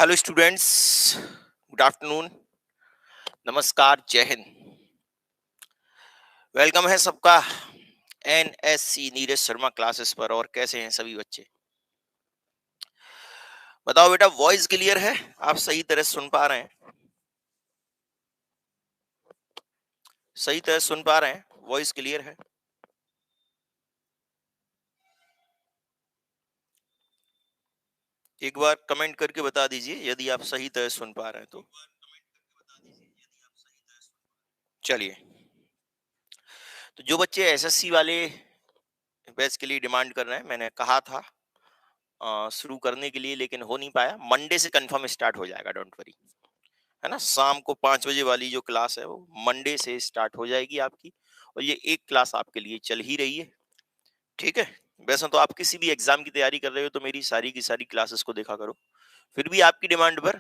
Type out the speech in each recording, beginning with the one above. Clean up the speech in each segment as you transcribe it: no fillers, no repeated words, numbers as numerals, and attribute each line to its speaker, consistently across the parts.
Speaker 1: Hello students, good afternoon, नमस्कार, जय Hind. Welcome है सबका एनएससी नीरज शर्मा क्लासेस पर। और कैसे हैं सभी बच्चे? बताओ बेटा, वॉइस क्लियर है? आप सही तरह सुन पा रहे हैं? सही तरह सुन पा रहे हैं? वॉइस क्लियर है? एक बार कमेंट करके बता दीजिए यदि आप सही तरह सुन पा रहे हैं तो। चलिए, तो जो बच्चे एसएससी वाले बैच के लिए डिमांड कर रहे हैं, मैंने कहा था शुरू करने के लिए, लेकिन हो नहीं पाया। मंडे से कंफर्म स्टार्ट हो जाएगा, डोंट वरी। है ना? शाम को 5 बजे वाली जो क्लास है वो मंडे से स्टार्ट हो जाएगी आपकी। और ये एक क्लास आपके लिए चल ही रही है। ठीक है? वैसे तो आप किसी भी एग्जाम की तैयारी कर रहे हो तो मेरी सारी की सारी क्लासेस को देखा करो। फिर भी आपकी डिमांड पर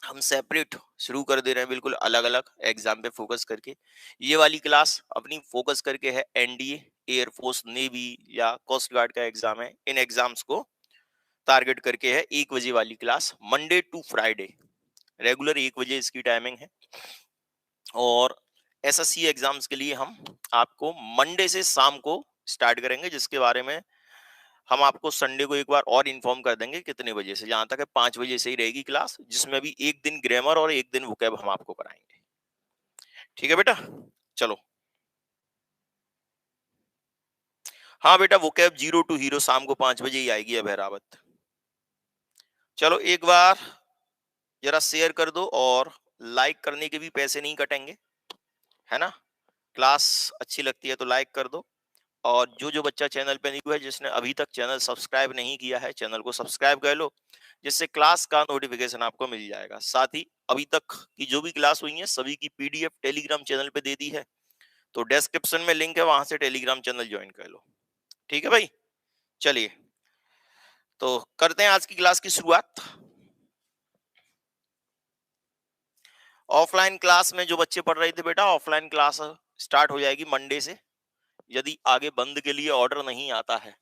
Speaker 1: हम सेपरेट शुरू कर दे रहे हैं, बिल्कुल अलग अलग एग्जाम पे फोकस करके। ये वाली क्लास अपनी फोकस करके है एनडीए, एयरफोर्स, नेवी या कोस्ट गार्ड का एग्जाम है। इन एग्जाम्स को टारगेट करके है 1 बजे वाली class, Monday to Friday. Regular 1 बजे इसकी टाइमिंग है। और एसएससी एग्जाम्स के लिए हम आपको मंडे से शाम को स्टार्ट करेंगे, जिसके बारे में हम आपको संडे को एक बार और इन्फॉर्म कर देंगे कितने बजे से। जहां तक है 5 बजे से ही रहेगी क्लास, जिसमें भी एक दिन ग्रामर और एक दिन वोकैब हम आपको कराएंगे। ठीक है बेटा? चलो। हाँ बेटा, वोकैब 0 to हीरो शाम को 5 बजे ही आएगी। अब बहरावत, चलो एक बार जरा शेयर कर दो, और लाइक करने के भी पैसे नहीं कटेंगे, है ना? क्लास अच्छी लगती है तो लाइक कर दो। और जो जो बच्चा चैनल पे न्यू है, जिसने अभी तक चैनल सब्सक्राइब नहीं किया है, चैनल को सब्सक्राइब कर लो, जिससे क्लास का नोटिफिकेशन आपको मिल जाएगा। साथ ही अभी तक की जो भी क्लास हुई है सभी की पीडीएफ टेलीग्राम चैनल पे दे दी है, तो डिस्क्रिप्शन में लिंक है, वहां से टेलीग्राम चैनल ज्वाइन कर लो। ठीक है भाई? चलिए, तो करते हैं आज की क्लास की शुरुआत। ऑफलाइन क्लास में जो बच्चे पढ़ रहे थे बेटा, ऑफलाइन क्लास स्टार्ट हो जाएगी मंडे से। यदि आगे बंद के लिए ऑर्डर नहीं आता है,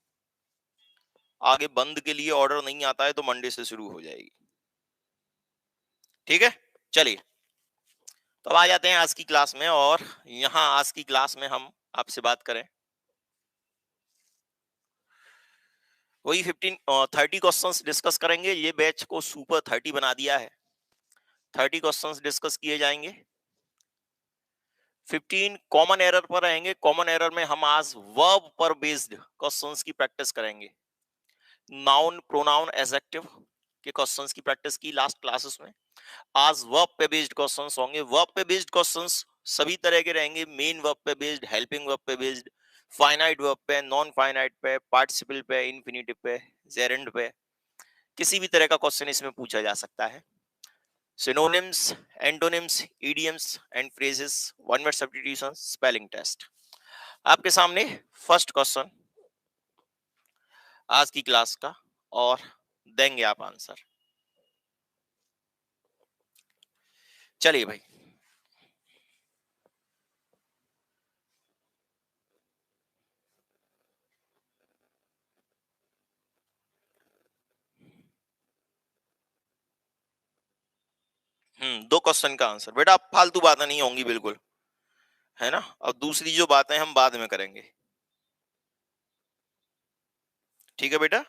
Speaker 1: आगे बंद के लिए ऑर्डर नहीं आता है, तो मंडे से शुरू हो जाएगी। ठीक है? चलिए, तो अब आ जाते हैं आज की क्लास में। और यहाँ आज की क्लास में हम आपसे बात करें, वही 30 क्वेश्चंस डिस्कस करेंगे। ये बैच को सुपर 30 बना दिया है। 30 क्वेश्चंस डिस्कस किए जाएंगे। 15 कॉमन एरर पर रहेंगे। कॉमन एरर में हम आज वर्ब पर बेस्ड क्वेश्चंस की प्रैक्टिस करेंगे। नाउन, प्रोनाउन, एडजेक्टिव के क्वेश्चंस की प्रैक्टिस की लास्ट क्लासेस में। आज वर्ब पे बेस्ड क्वेश्चंस होंगे। वर्ब पे बेस्ड क्वेश्चंस सभी तरह के रहेंगे। मेन वर्ब पे बेस्ड, हेल्पिंग वर्ब पे बेस्ड, फाइनाइट वर्ब पे, नॉन फाइनाइट पे, पार्टिसिपल पे, इन्फिनिटिव पे, जेरेंड पे, किसी भी तरह का क्वेश्चन इसमें पूछा जा सकता है। Synonyms, antonyms, idioms and phrases, one word substitution, spelling test. आपके सामने फर्स्ट क्वेश्चन आज की क्लास का, और देंगे आप आंसर। चलिए भाई, दो क्वेश्चन का आंसर। बेटा अब फालतू बातें नहीं होंगी बिल्कुल, है ना? अब दूसरी जो बातें हम बाद में करेंगे। ठीक है बेटा?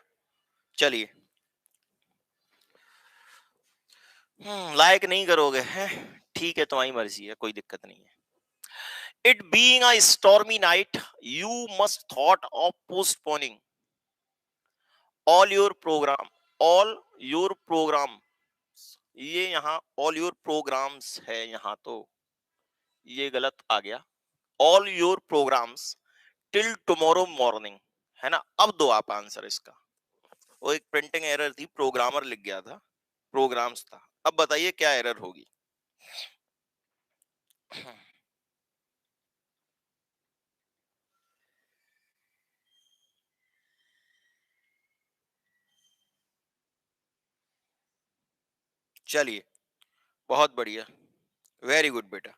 Speaker 1: चलिए। लाइक नहीं करोगे हैं? ठीक है, तुम्हारी मर्जी है, कोई दिक्कत नहीं है। It being a stormy night, you must thought of postponing all your program, all your program. ये यहाँ ऑल योर प्रोग्राम्स है, यहाँ तो ये गलत आ गया। All your programs till tomorrow morning, है ना? अब दो आप आंसर इसका। वो एक प्रिंटिंग एरर थी, प्रोग्रामर लिख गया था, प्रोग्राम्स था। अब बताइए क्या एरर होगी? चलिए, बहुत बढ़िया, वेरी गुड बेटा।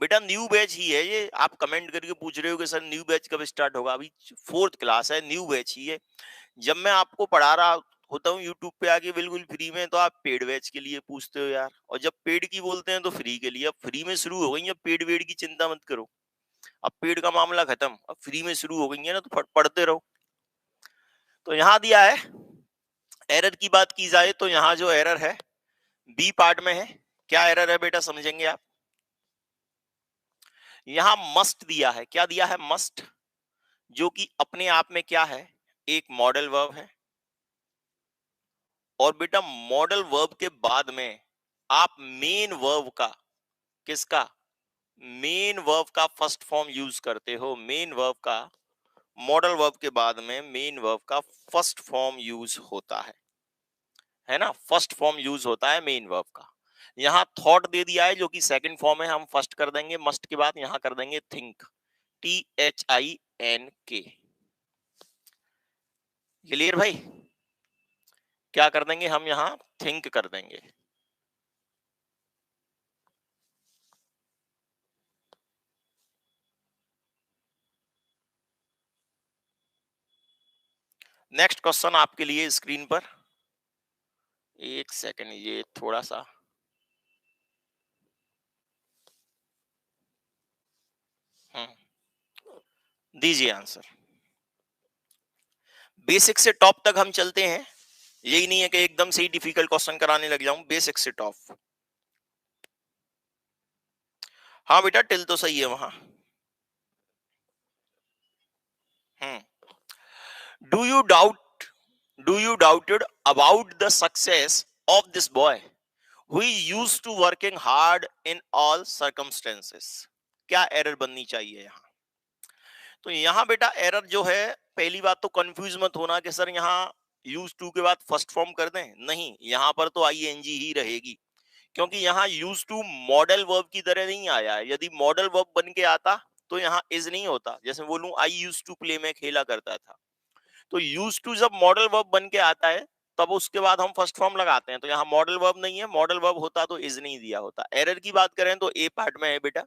Speaker 1: बेटा न्यू बैच ही है ये। आप कमेंट करके पूछ रहे हो कि सर न्यू बैच कब स्टार्ट होगा? अभी फोर्थ क्लास है, न्यू बैच ही है। जब मैं आपको पढ़ा रहा होता हूँ यूट्यूब पे आके बिल्कुल फ्री में, तो आप पेड बैच के लिए पूछते हो यार, और जब पेड की बोलते हैं तो फ्री के लिए। अब फ्री में शुरू हो गई, अब पेड वेड की चिंता मत करो, अब पेड का मामला खत्म, अब फ्री में शुरू हो गई है ना, तो पढ़ते रहो। तो यहाँ दिया है, एरर की बात की जाए तो यहाँ जो एरर है बी पार्ट में है। क्या एरर है बेटा, समझेंगे आप। यहाँ मस्ट दिया है, क्या दिया है, मस्ट, जो कि अपने आप में क्या है, एक मॉडल वर्ब है। और बेटा मॉडल वर्ब के बाद में आप मेन वर्ब का, किसका, मेन वर्ब का फर्स्ट फॉर्म यूज करते हो। मेन वर्ब का, मॉडल वर्ब के बाद में मेन वर्ब का फर्स्ट फॉर्म यूज होता है ना, फर्स्ट फॉर्म यूज होता है मेन वर्ब का। यहाँ थॉट दे दिया है जो कि सेकंड फॉर्म है, हम फर्स्ट कर देंगे मस्ट के बाद, यहाँ कर देंगे थिंक, THINK। क्लियर भाई, क्या कर देंगे हम, यहाँ थिंक कर देंगे। नेक्स्ट क्वेश्चन आपके लिए स्क्रीन पर, एक सेकंड, ये थोड़ा सा दीजिए आंसर। बेसिक से टॉप तक हम चलते हैं, यही नहीं है कि एकदम से ही डिफिकल्ट क्वेश्चन कराने लग जाऊं, बेसिक से टॉप। हाँ बेटा टिल तो सही है वहां। Do you doubt, do you doubted about the success of this boy who used to working hard in all circumstances. क्या एरर बननी चाहिए यहाँ। तो यहाँ बेटा एरर जो है, पहली बात तो कंफ्यूज मत होना कि सर यहाँ यूज टू के बाद फर्स्ट फॉर्म कर दें, नहीं, यहाँ पर तो आईएनजी ही रहेगी, क्योंकि यहाँ यूज टू मॉडल वर्ब की तरह नहीं आया है। यदि मॉडल वर्ब बन के आता तो यहाँ इज नहीं होता। जैसे बोलूं आई यूज टू प्ले, में खेला करता था, तो यूज टू जब मॉडल वर्ब बन के आता है तब उसके बाद हम फर्स्ट फॉर्म लगाते हैं, तो यहाँ मॉडल वर्ब नहीं है, मॉडल वर्ब होता तो इज नहीं दिया होता। एरर की बात करें तो ए पार्ट में है बेटा,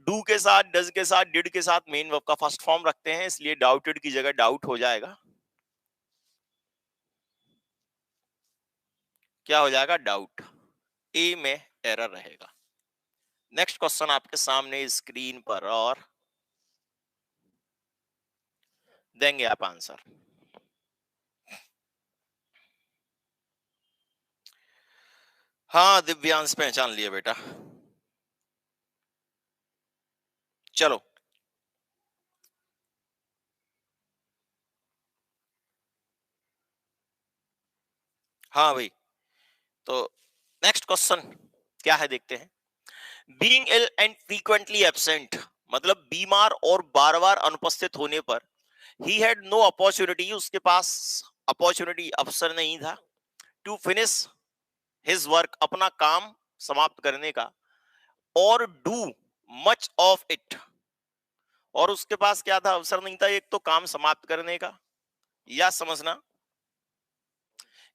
Speaker 1: डू के साथ, डज के साथ, डिड के साथ मेन वर्ब का फर्स्ट फॉर्म रखते हैं, इसलिए डाउटेड की जगह डाउट हो जाएगा। क्या हो जाएगा, डाउट। ए में एरर रहेगा। नेक्स्ट क्वेश्चन आपके सामने स्क्रीन पर, और देंगे आप आंसर। हाँ दिव्यांश पहचान लिया बेटा, चलो। हाँ भाई, तो नेक्स्ट क्वेश्चन क्या है देखते हैं। Being ill and frequently absent, मतलब बीमार और बार बार अनुपस्थित होने पर, ही हैड नो अपॉर्चुनिटी, उसके पास अपॉर्चुनिटी, अवसर नहीं था, टू फिनिश हिज वर्क, अपना काम समाप्त करने का, और डू मच ऑफ इट, और उसके पास क्या था, अवसर नहीं था एक तो काम समाप्त करने का, या समझना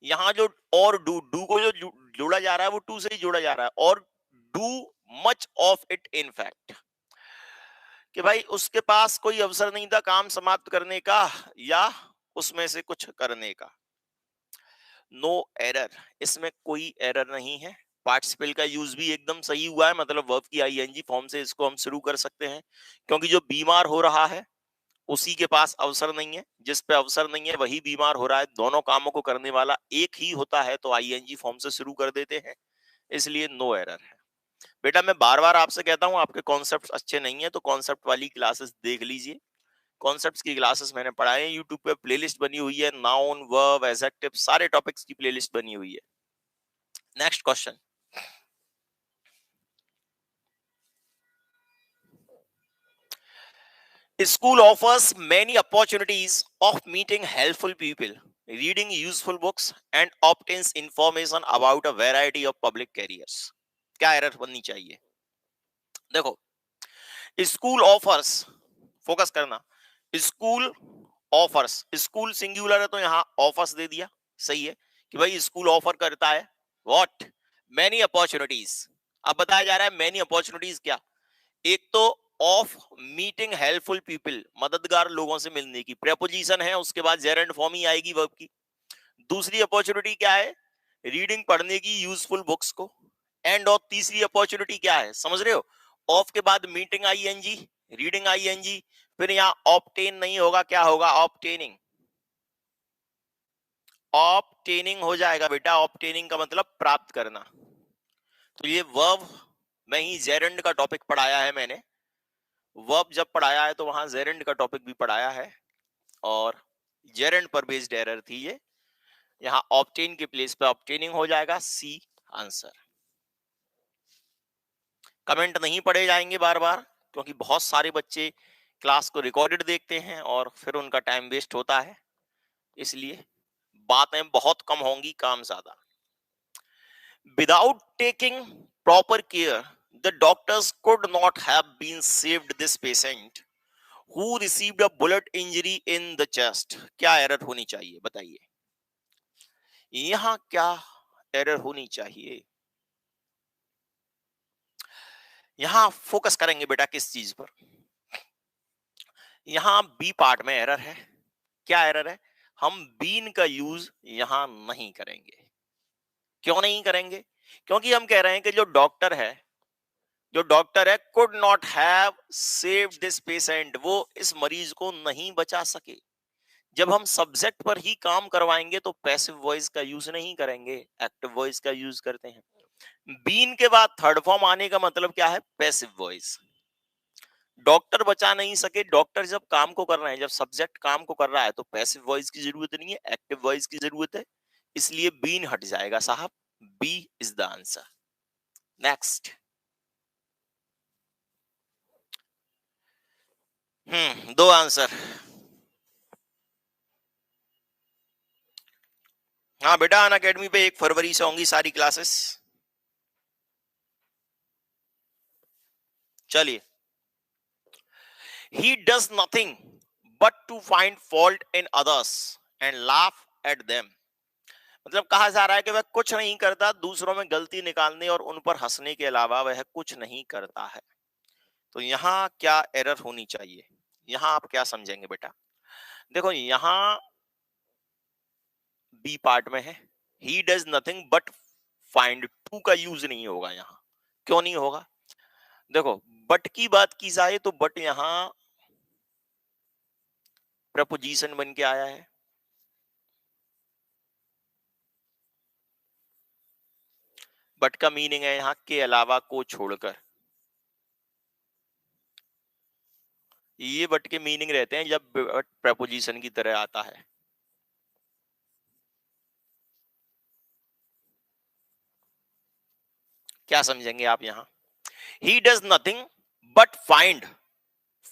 Speaker 1: यहाँ जो और डू को जो जोड़ा जा रहा है वो टू से ही जोड़ा जा रहा है, और do much of it in fact, कि भाई उसके पास कोई अवसर नहीं था काम समाप्त करने का या उसमें से कुछ करने का। नो एरर, इसमें कोई एरर नहीं है। पार्टिसिपल का यूज भी एकदम सही हुआ है, मतलब वर्ब की आईएनजी फॉर्म से इसको हम शुरू कर सकते हैं, क्योंकि जो बीमार हो रहा है उसी के पास अवसर नहीं है, जिस पे अवसर नहीं है वही बीमार हो रहा है, दोनों कामों को करने वाला एक ही होता है, तो आईएनजी फॉर्म से शुरू कर देते हैं, इसलिए नो एरर है। बेटा मैं बार बार आपसे कहता हूं, आपके कॉन्सेप्ट्स अच्छे नहीं है तो कॉन्सेप्ट वाली क्लासेस देख लीजिए। कॉन्सेप्ट्स की क्लासेस मैंने पढ़ाए हैं, यूट्यूब पे प्लेलिस्ट बनी हुई है, नाउन वर्ब एडजेक्टिव सारे टॉपिक्स की प्लेलिस्ट बनी हुई है। Next question, school offers many opportunities of meeting helpful people, reading useful books, and obtains information about a variety of public careers। क्या एरर बननी चाहिए, देखो, स्कूल ऑफर्स, फोकस करना, स्कूल ऑफर्स, स्कूल सिंगुलर है तो यहाँ ऑफर्स दे दिया, सही है कि भाई स्कूल ऑफर करता है व्हाट, मैनी अपॉर्चुनिटीज। अब बताया जा रहा है मैनी अपॉर्चुनिटीज क्या, एक तो ऑफ मीटिंग हेल्पफुल पीपल, मददगार लोगों से मिलने की, प्रेपोजिशन है उसके बाद जेरेंड फॉर्म ही आएगी वर्ब की, दूसरी अपॉर्चुनिटी क्या है? रीडिंग, पढ़ने की यूजफुल बुक्स को। एंड ऑफ तीसरी अपॉर्चुनिटी क्या है, समझ रहे हो? ऑफ के बाद मीटिंग आईएनजी, रीडिंग आईएनजी, फिर यहाँ ऑब्टेन नहीं होगा, क्या होगा? ऑब्टेनिंग। ऑब्टेनिंग हो जाएगा बेटा। ऑब्टेनिंग का मतलब प्राप्त करना। तो ये वर्ब में ही जेरेंड का टॉपिक पढ़ाया है मैंने। वर्ब जब पढ़ाया है तो वहां जेरेंड का टॉपिक भी पढ़ाया है, और जेरेंड पर बेस्ड एरर थी ये। यहाँ ऑब्टेन के प्लेस पे ऑब्टेनिंग हो जाएगा, सी आंसर। कमेंट नहीं पढ़े जाएंगे बार बार, क्योंकि बहुत सारे बच्चे क्लास को रिकॉर्डेड देखते हैं और फिर उनका टाइम वेस्ट होता है, इसलिए बातें बहुत कम होंगी, काम ज्यादा। Without taking proper care, the doctors could not have been saved this patient who received a bullet injury in the chest. क्या एरर होनी चाहिए बताइए? यहां क्या एरर होनी चाहिए? यहां फोकस करेंगे बेटा किस चीज पर? यहां बी पार्ट में एरर है। क्या एरर है? हम बीन का यूज यहां नहीं करेंगे। क्यों नहीं करेंगे? क्योंकि हम कह रहे हैं कि जो डॉक्टर है could not have saved this patient, वो इस मरीज को नहीं बचा सके। जब हम सब्जेक्ट पर ही काम करवाएंगे तो पैसिव वॉइस का यूज नहीं करेंगे, एक्टिव वॉइस का यूज करते हैं। बीन के बाद थर्ड फॉर्म आने का मतलब क्या है? Passive voice. डॉक्टर बचा नहीं सके, डॉक्टर जब काम को कर रहे हैं, जब सब्जेक्ट काम को कर रहा है तो पैसिव वॉइस की जरूरत नहीं है, एक्टिव वॉइस की जरूरत है, इसलिए बीन हट जाएगा साहब। B is the answer. Next. दो आंसर। हाँ बेटा, अन अकेडमी पे 1 फरवरी से होंगी सारी क्लासेस। चलिए। He does nothing but to find fault in others and laugh at them. मतलब कहा जा रहा है कि वह कुछ नहीं करता दूसरों में गलती निकालने और उन पर हंसने के अलावा वह कुछ नहीं करता है। तो यहाँ क्या एरर होनी चाहिए? यहाँ आप क्या समझेंगे बेटा? देखो, यहाँ बी पार्ट में है, he does nothing but find, to का यूज नहीं होगा यहाँ। क्यों नहीं होगा? देखो, बट की बात की जाए तो बट यहाँ प्रपोजिशन बन के आया है। बट का मीनिंग है यहाँ के अलावा को छोड़कर। ये बट के मीनिंग रहते हैं जब बट प्रपोजिशन की तरह आता है। क्या समझेंगे आप यहाँ? ही does nothing but find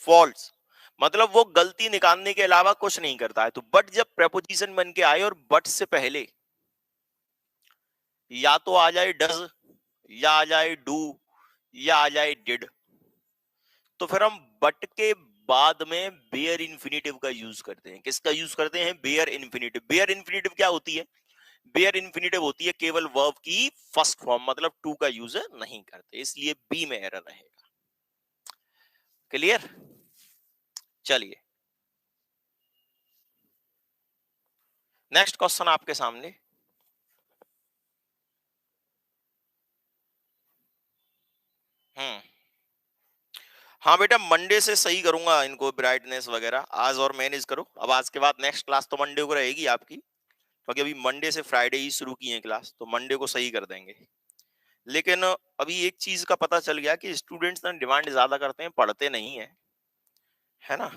Speaker 1: faults, मतलब वो गलती निकालने के अलावा कुछ नहीं करता है। तो बट जब प्रपोजिशन बन के आए और बट से पहले या तो आ जाए डज, या आ जाए डू, या आ जाए डिड, तो फिर हम बट के बाद में बेयर इन्फिनेटिव का यूज करते हैं। किसका यूज करते हैं? Bear infinitive. बेयर इन्फिनेटिव क्या होती है? बेयर इन्फिनेटिव होती है केवल वर्ब की फर्स्ट फॉर्म, मतलब टू का यूज नहीं करते, इसलिए बी में एरर रहेगा। क्लियर? चलिए, नेक्स्ट क्वेश्चन आपके सामने। हम्म हाँ बेटा, मंडे से सही करूंगा इनको, ब्राइटनेस वगैरह आज और मैनेज करो। अब आज के बाद नेक्स्ट क्लास तो मंडे को रहेगी आपकी, क्योंकि अभी मंडे से फ्राइडे ही शुरू की है क्लास, तो मंडे को सही कर देंगे। लेकिन अभी एक चीज का पता चल गया कि स्टूडेंट्स ना डिमांड ज्यादा करते हैं, पढ़ते नहीं है, है ना?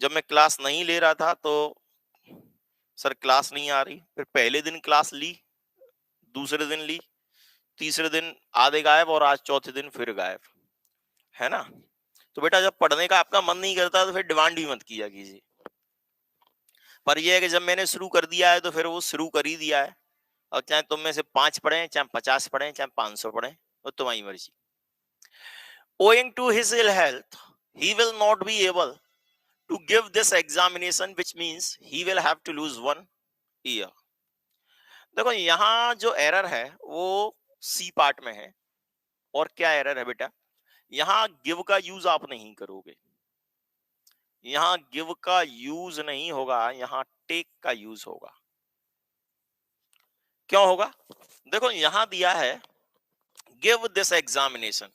Speaker 1: जब मैं क्लास नहीं ले रहा था तो सर क्लास नहीं आ रही, फिर पहले दिन क्लास ली, दूसरे दिन ली, तीसरे दिन आधे गायब, और आज चौथे दिन फिर गायब, है ना? तो बेटा, जब पढ़ने का आपका मन नहीं करता तो फिर डिमांड भी मत किया कीजिए। पर यह है कि जब मैंने शुरू कर दिया है तो फिर वो शुरू कर ही दिया है, और चाहे तुम में से 5 पढ़े, चाहे 50 पढ़े, चाहे 500 पढ़े, वो तुम्हारी मर्जी। Owing to his ill health, he will not be able to give this examination, which means he will have to lose 1 year. देखो, यहाँ जो एरर है वो सी पार्ट में है। और क्या एरर है बेटा? यहाँ गिव का यूज आप नहीं करोगे, यहाँ गिव का यूज नहीं होगा, यहाँ टेक का यूज होगा। क्यों होगा? देखो यहां दिया है गिव दिस एग्जामिनेशन,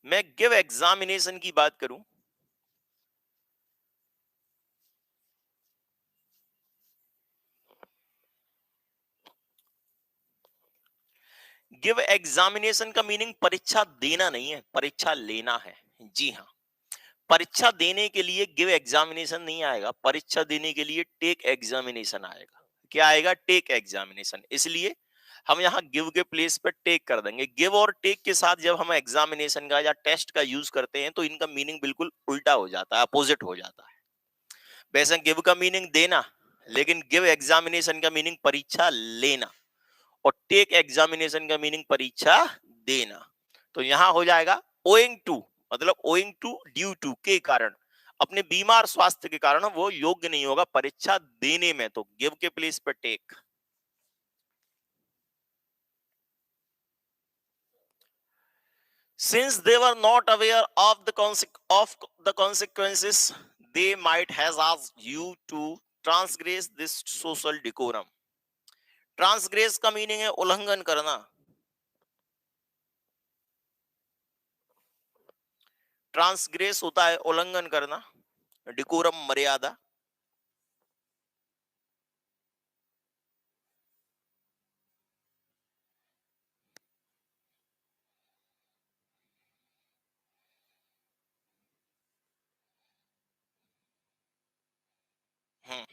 Speaker 1: मैं गिव एग्जामिनेशन की बात करूं, गिव एग्जामिनेशन का मीनिंग परीक्षा देना नहीं है, परीक्षा लेना है। जी हाँ, परीक्षा देने के लिए गिव एग्जामिनेशन नहीं आएगा, परीक्षा देने के लिए टेक एग्जामिनेशन आएगा। क्या आएगा? Take examination. इसलिए हम यहाँ गिव के प्लेस पर टेक कर देंगे। गिव और टेक के साथ जब हम एग्जामिनेशन का या टेस्ट का यूज करते हैं तो इनका मीनिंग बिल्कुल उल्टा हो जाता है, अपोजिट हो जाता है। वैसे गिव का मीनिंग देना, लेकिन गिव एग्जामिनेशन का मीनिंग परीक्षा लेना, और टेक एग्जामिनेशन का मीनिंग परीक्षा देना। तो यहां हो जाएगा ओइंग टू, मतलब ओइंग टू, ड्यू टू, के कारण, अपने बीमार स्वास्थ्य के कारण वो योग्य नहीं होगा परीक्षा देने में, तो गिव के प्लेस पर take. Since they were not aware of the consequences, they might have asked you to transgress this social decorum. Transgress का मीनिंग है उल्लंघन करना, ट्रांसग्रेस होता है उल्लंघन करना, डिकोरम मर्यादा। हम्म,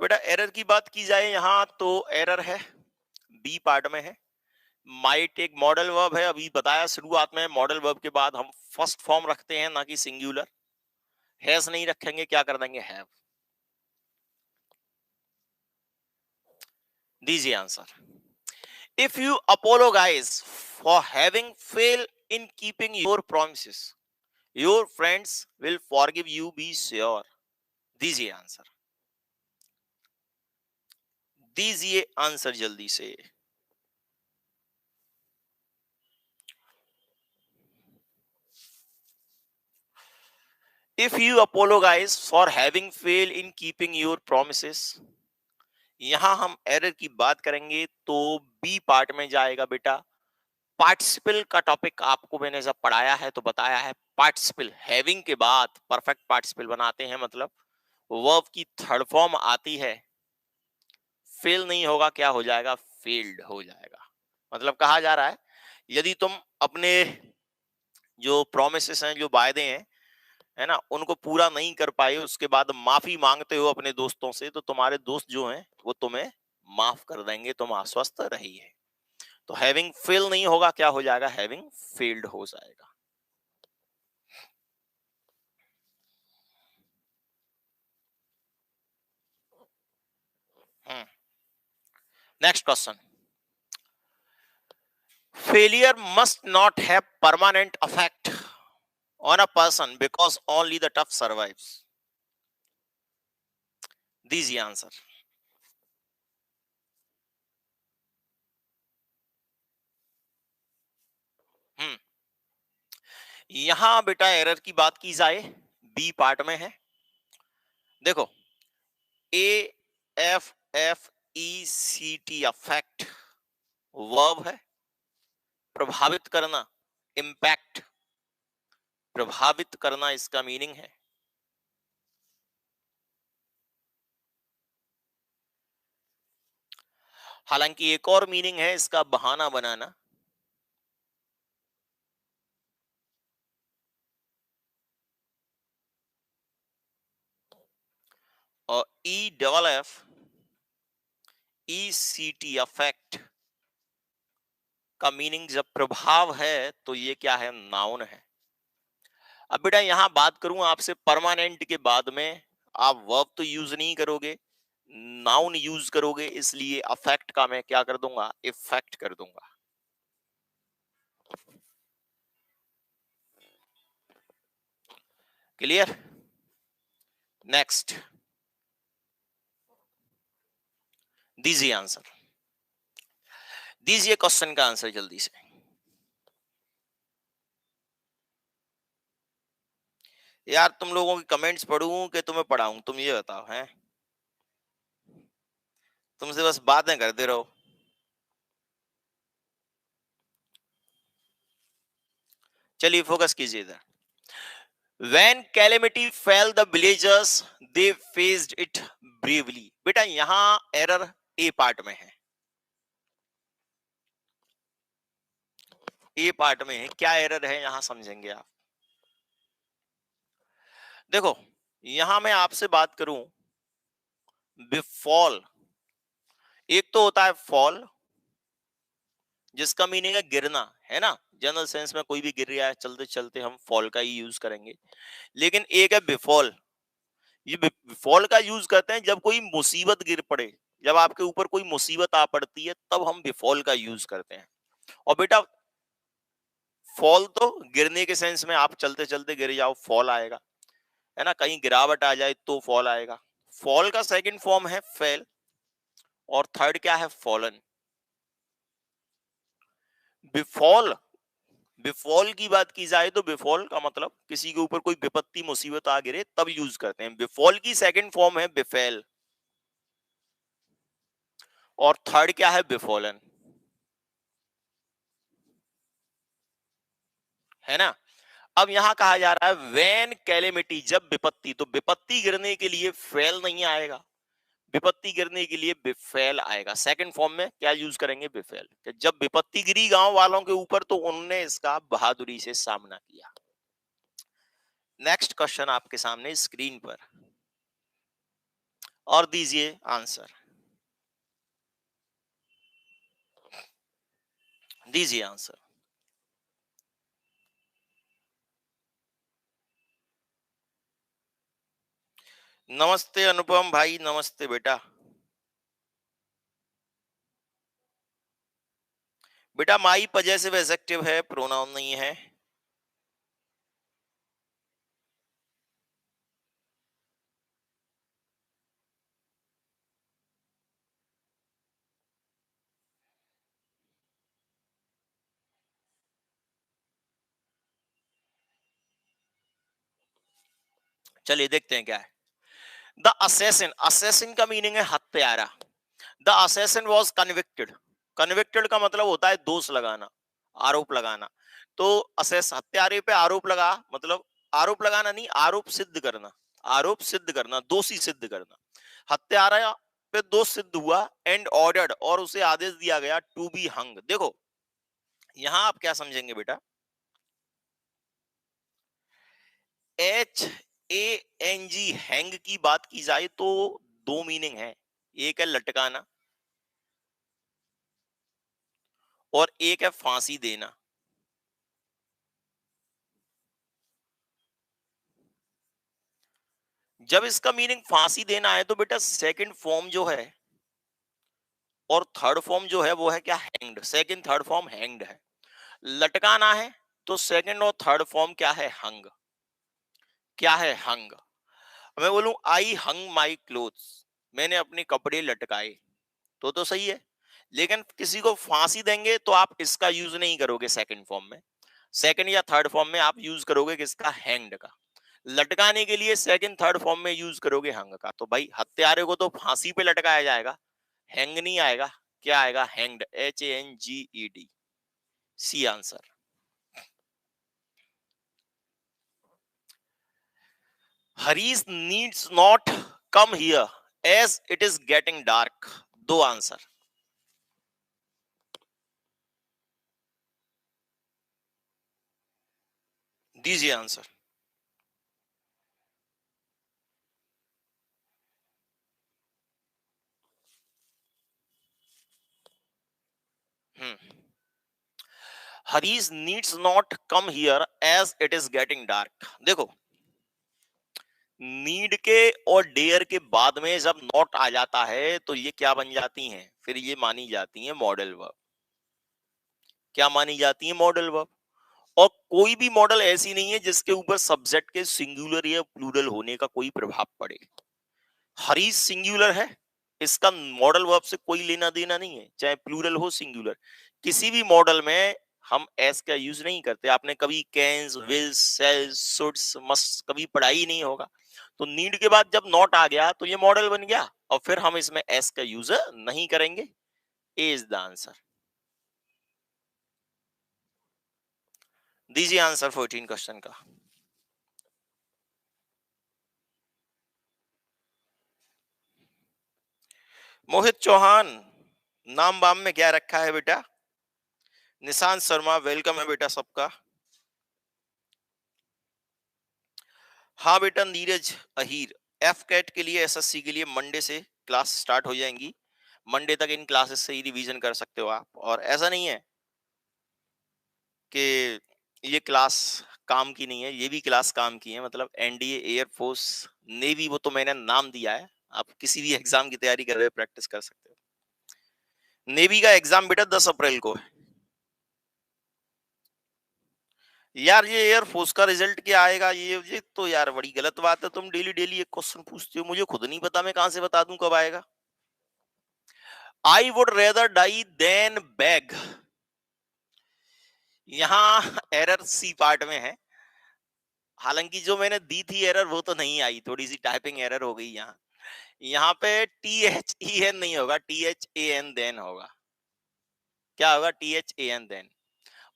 Speaker 1: बेटा एरर की बात की जाए यहाँ तो एरर है, बी पार्ट में है। माइट एक मॉडल वर्ब है, अभी बताया शुरुआत में, मॉडल वर्ब के बाद हम फर्स्ट फॉर्म रखते हैं ना कि सिंगुलर। हैज नहीं रखेंगे, क्या कर देंगे? हैव। दीजिए answer. If you apologize for having failed in keeping your promises, your friends will forgive you, be sure. दीजिए आंसर, दीजिए आंसर जल्दी से। If you apologize for having failed in keeping your promises, यहां हम error की बात करेंगे तो बी पार्ट में जाएगा बेटा। पार्टिसिपल का टॉपिक आपको मैंने जब पढ़ाया है तो बताया है, पार्टिसिपल हैविंग के बाद परफेक्ट पार्टिसिपल बनाते हैं, मतलब वर्ब की थर्ड फॉर्म आती है, फेल नहीं होगा, क्या हो जाएगा? फेल्ड हो जाएगा। मतलब कहा जा रहा है यदि तुम अपने जो प्रोमिसेस हैं, जो वायदे हैं, है ना, उनको पूरा नहीं कर पाए, उसके बाद माफी मांगते हो अपने दोस्तों से, तो तुम्हारे दोस्त जो हैं वो तुम्हें माफ कर देंगे, तुम आश्वस्त रहिए। तो हैविंग फेल नहीं होगा, क्या हो जाएगा? हैविंग फेल्ड हो जाएगा। Next question. Failure must not have permanent affect on a person because only the tough survives. दीजिए आंसर। हम्म, यहां बेटा एरर की बात की जाए, बी पार्ट में है। देखो, A F F E C T affect verb है, प्रभावित करना, इम्पैक्ट, प्रभावित करना इसका मीनिंग है। हालांकि एक और मीनिंग है इसका, बहाना बनाना। और E double F E C T affect का मीनिंग जब प्रभाव है तो ये क्या है? नाउन है। अब बेटा यहां बात करूं आपसे परमानेंट के बाद में, आप वर्ब तो यूज नहीं करोगे, नाउन यूज करोगे, इसलिए अफेक्ट का मैं क्या कर दूंगा? इफेक्ट कर दूंगा। क्लियर? नेक्स्ट, दीजिए आंसर, दीजिए क्वेश्चन का आंसर जल्दी से। यार तुम लोगों की कमेंट्स पढ़ूं कि तुम्हें पढ़ाऊं, तुम ये बताओ हैं। तुमसे बस बातें करते रहो। चलिए फोकस कीजिए इधर। When calamity fell the villagers, they faced it bravely. बेटा यहाँ एरर ए पार्ट में है। ए पार्ट में है, क्या एरर है यहाँ समझेंगे आप। देखो, यहां मैं आपसे बात करूं बिफॉल। एक तो होता है फॉल, जिसका मीनिंग है गिरना, है ना। जनरल सेंस में कोई भी गिर रहा है चलते चलते हम फॉल का ही यूज करेंगे। लेकिन एक है बिफॉल। ये बिफॉल का यूज करते हैं जब कोई मुसीबत गिर पड़े, जब आपके ऊपर कोई मुसीबत आ पड़ती है तब हम बिफॉल का यूज करते हैं। और बेटा फॉल तो गिरने के सेंस में, आप चलते चलते गिर जाओ फॉल आएगा, है ना। कहीं गिरावट आ जाए तो फॉल आएगा। फॉल का सेकंड फॉर्म है फेल, और थर्ड क्या है, फॉलन। बिफॉल, बिफॉल की बात की जाए तो बिफॉल का मतलब किसी के ऊपर कोई विपत्ति मुसीबत आ गिरे तब यूज करते हैं। बिफॉल की सेकंड फॉर्म है बिफेल, और थर्ड क्या है, बिफॉलन, है ना। अब यहां कहा जा रहा है वेन कैलेमिटी, जब विपत्ति, तो विपत्ति गिरने के लिए फेल नहीं आएगा, विपत्ति गिरने के लिए बिफेल आएगा। सेकंड फॉर्म में क्या यूज करेंगे, बिफेल। कि जब विपत्ति गिरी गांव वालों के ऊपर तो उन्होंने इसका बहादुरी से सामना किया। नेक्स्ट क्वेश्चन आपके सामने स्क्रीन पर, और दीजिए आंसर, दीजिए आंसर। नमस्ते अनुपम भाई, नमस्ते बेटा। बेटा माई पजेसिव एडजेक्टिव है, प्रोनाउन नहीं है। चलिए देखते हैं क्या है। द असेसिन, असेसिन का मीनिंग है हत्यारा। The assassin was convicted. Convicted का मतलब होता है दोष लगाना, आरोप लगाना। तो असेस, हत्यारे पे आरोप लगा, मतलब आरोप लगाना नहीं, आरोप सिद्ध करना, आरोप सिद्ध करना, दोषी सिद्ध करना। हत्यारा पे दोष सिद्ध हुआ, एंड ऑर्डर्ड, और उसे आदेश दिया गया टू बी हंग। देखो यहां आप क्या समझेंगे बेटा, H A N G, hang की बात की जाए तो दो मीनिंग है। एक है लटकाना, और एक है फांसी देना। जब इसका मीनिंग फांसी देना है तो बेटा सेकंड फॉर्म जो है और थर्ड फॉर्म जो है वो है क्या, hanged. Second third form hanged है। लटकाना है तो सेकंड और थर्ड फॉर्म क्या है, हंग। क्या है, हंग। मैं बोलूं आई हंग माई क्लोथ्स, मैंने अपने कपड़े लटकाए, तो सही है। लेकिन किसी को फांसी देंगे तो आप इसका यूज नहीं करोगे सेकंड फॉर्म में, सेकंड या थर्ड फॉर्म में आप यूज करोगे किसका, हैंग्ड का। लटकाने के लिए सेकंड थर्ड फॉर्म में यूज करोगे हंग का। तो भाई हत्यारे को तो फांसी पे लटकाया जाएगा, हैंग नहीं आएगा। क्या आएगा, hanged, HANGED। C answer. Harish needs not come here as it is getting dark. दो आंसर, दीजिए answer. Hmm, Harish needs not come here as it is getting dark. देखो नीड के और डेयर के बाद में जब नॉट आ जाता है तो ये क्या बन जाती हैं, फिर ये मानी जाती हैं मॉडल वर्ब। क्या मानी जाती है, मॉडल वर्ब। और कोई भी मॉडल ऐसी नहीं है जिसके ऊपर सब्जेक्ट के सिंगुलर या प्लूरल होने का कोई प्रभाव पड़े। हरीश सिंगुलर है, इसका मॉडल वर्ब से कोई लेना देना नहीं है, चाहे प्लूरल हो सिंगुलर। किसी भी मॉडल में हम एस का यूज नहीं करते। आपने कभी कैन्स, विल्स, सेल्स, शुड्स, मस्ट कभी पढ़ा ही नहीं होगा। तो नीड के बाद जब नॉट आ गया तो ये मॉडल बन गया, और फिर हम इसमें एस का यूज नहीं करेंगे। ए इज द आंसर। दीजिए आंसर 14 क्वेश्चन का। मोहित चौहान, नाम बाम में क्या रखा है बेटा? निशांत शर्मा, वेलकम है बेटा सबका। हाँ बेटा, नीरज अहीर, एफ कैट के लिए, एसएससी के लिए मंडे से क्लास स्टार्ट हो जाएंगी। मंडे तक इन क्लासेस से ही रिवीजन कर सकते हो आप। और ऐसा नहीं है कि ये क्लास काम की नहीं है, ये भी क्लास काम की है। मतलब एनडीए, एयरफोर्स, नेवी, वो तो मैंने नाम दिया है। आप किसी भी एग्जाम की तैयारी कर रहे हो, प्रैक्टिस कर सकते हो। नेवी का एग्जाम बेटा 10 अप्रैल को है। यार ये एयरफोर्स का रिजल्ट क्या आएगा, ये तो यार बड़ी गलत बात है। तुम डेली डेली एक क्वेश्चन पूछते हो, मुझे खुद नहीं पता, मैं कहां से बता दूं कब आएगा। I would rather die than beg, यहाँ एरर सी पार्ट में है। हालांकि जो मैंने दी थी एरर वो तो नहीं आई, थोड़ी सी टाइपिंग एरर हो गई यहाँ। यहाँ पे THEN नहीं होगा, THAN देन होगा। क्या होगा? THAN than.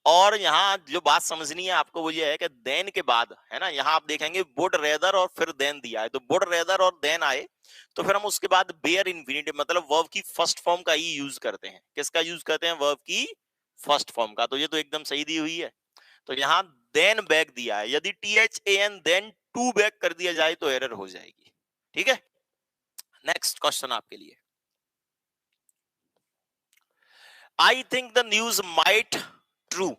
Speaker 1: और यहाँ जो बात समझनी है आपको वो ये है कि देन के बाद है ना, यहाँ आप देखेंगे वुड रेदर और फिर देन दिया है, तो वुड रेदर और देन आए तो फिर हम उसके बाद बेयर इन्फिनिटिव मतलब वर्ब की फर्स्ट फॉर्म का ही यूज करते हैं। किसका यूज करते हैं? वर्ब की फर्स्ट फॉर्म का। तो ये तो एकदम सही दी हुई है। तो यहाँ देन बैक दिया है, यदि THAN देन टू बैक कर दिया जाए तो एरर हो जाएगी। ठीक है, नेक्स्ट क्वेश्चन आपके लिए। I think the news might true.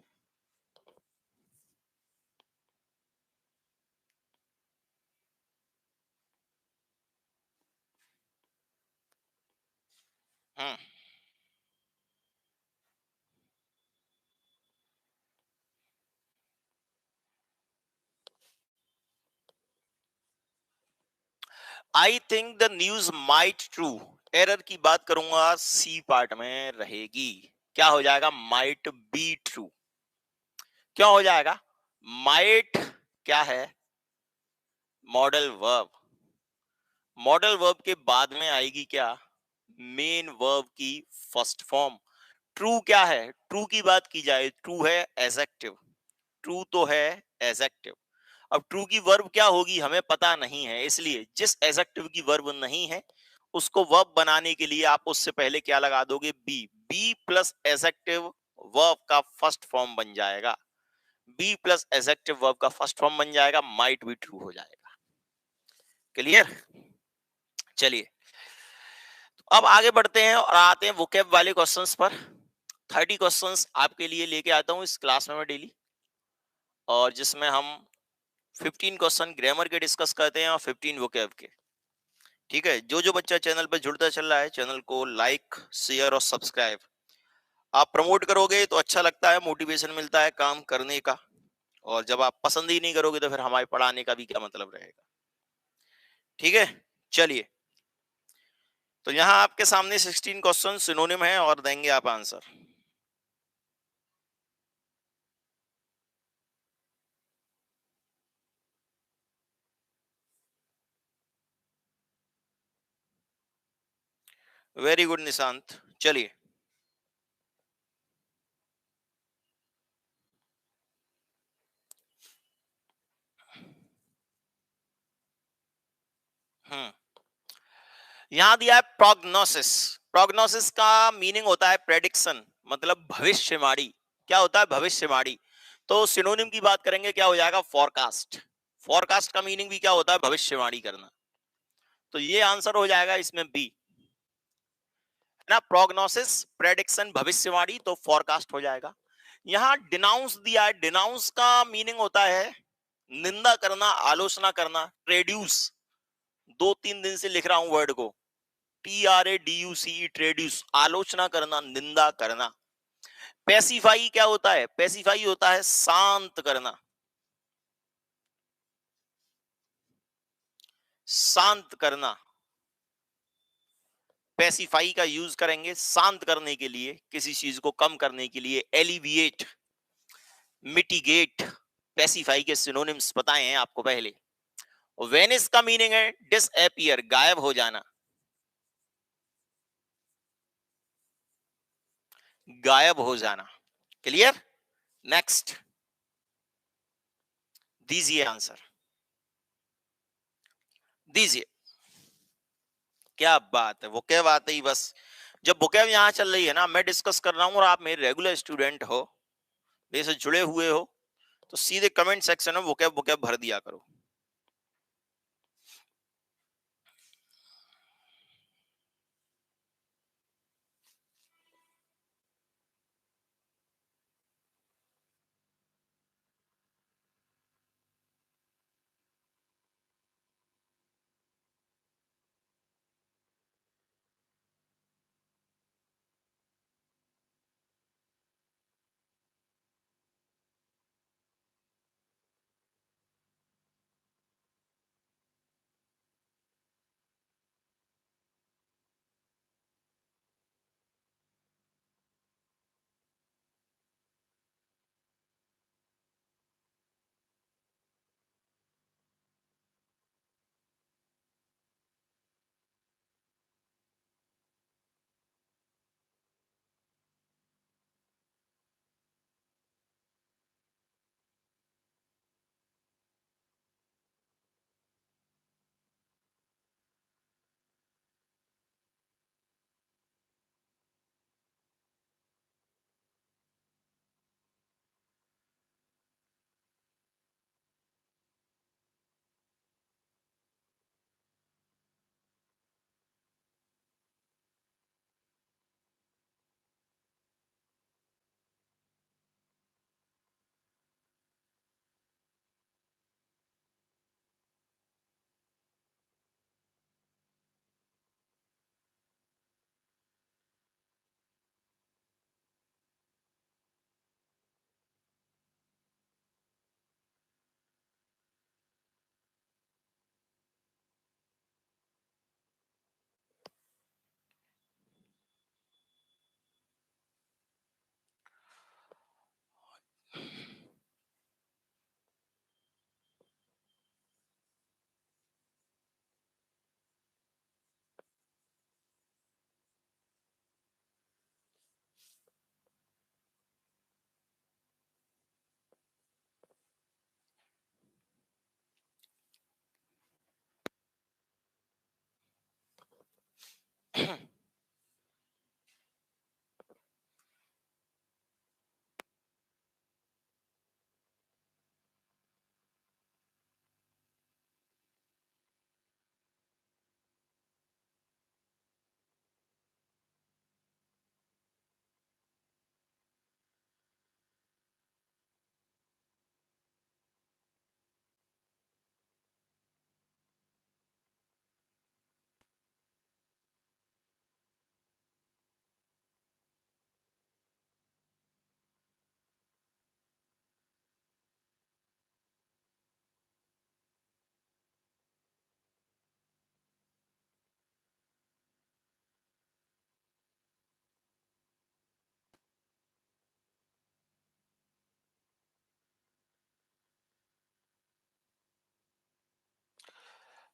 Speaker 1: I think the news might true, error की बात करूंगा सी पार्ट में रहेगी। क्या हो जाएगा? Might be true. क्यों हो जाएगा? माइट क्या है? Modal verb. मॉडल वर्ब के बाद में आएगी क्या? मेन वर्ब की फर्स्ट फॉर्म। ट्रू क्या है? ट्रू की बात की जाए, ट्रू है एडजेक्टिव। ट्रू तो है एडजेक्टिव। अब ट्रू की वर्ब क्या होगी हमें पता नहीं है, इसलिए जिस एडजेक्टिव की वर्ब नहीं है उसको वर्ब बनाने के लिए आप उससे पहले क्या लगा दोगे? Be. Be plus adjective verb का फर्स्ट फॉर्म बन जाएगा। बी प्लस एडजेक्टिव वर्ब का फर्स्ट फॉर्म बन जाएगा, माइट बी ट्रू हो जाएगा। क्लियर? चलिए अब आगे बढ़ते हैं और आते हैं वोकैब वाले क्वेश्चंस पर। 30 क्वेश्चंस आपके लिए लेके आता हूं इस क्लास में मैं डेली, और जिसमें हम 15 क्वेश्चन ग्रामर के डिस्कस करते हैं और 15 वोकैब के। ठीक है, जो जो बच्चा चैनल पर जुड़ता चल रहा है चैनल को लाइक, शेयर और सब्सक्राइब आप प्रमोट करोगे तो अच्छा लगता है, मोटिवेशन मिलता है काम करने का। और जब आप पसंद ही नहीं करोगे तो फिर हमारे पढ़ाने का भी क्या मतलब रहेगा। ठीक है, चलिए तो यहाँ आपके सामने 16 क्वेश्चन सिनोनिम है और देंगे आप आंसर। वेरी गुड निशांत, चलिए। हम्म, यहां दिया है प्रोग्नोसिस। प्रोग्नोसिस का मीनिंग होता है प्रेडिक्शन, मतलब भविष्यवाणी। क्या होता है? भविष्यवाणी। तो सिनोनिम की बात करेंगे, क्या हो जाएगा? फोरकास्ट। फोरकास्ट का मीनिंग भी क्या होता है? भविष्यवाणी करना। तो ये आंसर हो जाएगा इसमें बी, है ना। प्रोग्नोसिस, प्रेडिक्शन, भविष्यवाणी, तो फोरकास्ट हो जाएगा। यहां डिनाउंस दिया है। डिनाउंस का मीनिंग होता है निंदा करना, आलोचना करना। ट्रेड्यूस, 2-3 दिन से लिख रहा हूं वर्ड को, TRADUCE, ट्रेड्यूस, आलोचना करना, निंदा करना। पैसिफाई क्या होता है? पैसिफाई होता है शांत करना। शांत करना, पैसिफाई का यूज करेंगे शांत करने के लिए, किसी चीज को कम करने के लिए। एलिविएट, मिटिगेट, पैसिफाई के सिनोनिम्स बताए हैं आपको पहले। वेनिस का मीनिंग है डिसअपियर, गायब हो जाना, गायब हो जाना। क्लियर? नेक्स्ट दीजिए आंसर, दीजिए। क्या बात है, वो क्या बात है ही बस। जब बुकेव यहाँ चल रही है ना, मैं डिस्कस कर रहा हूँ और आप मेरे रेगुलर स्टूडेंट हो, मेरे से जुड़े हुए हो, तो सीधे कमेंट सेक्शन में बुकेव बुकेव भर दिया करो।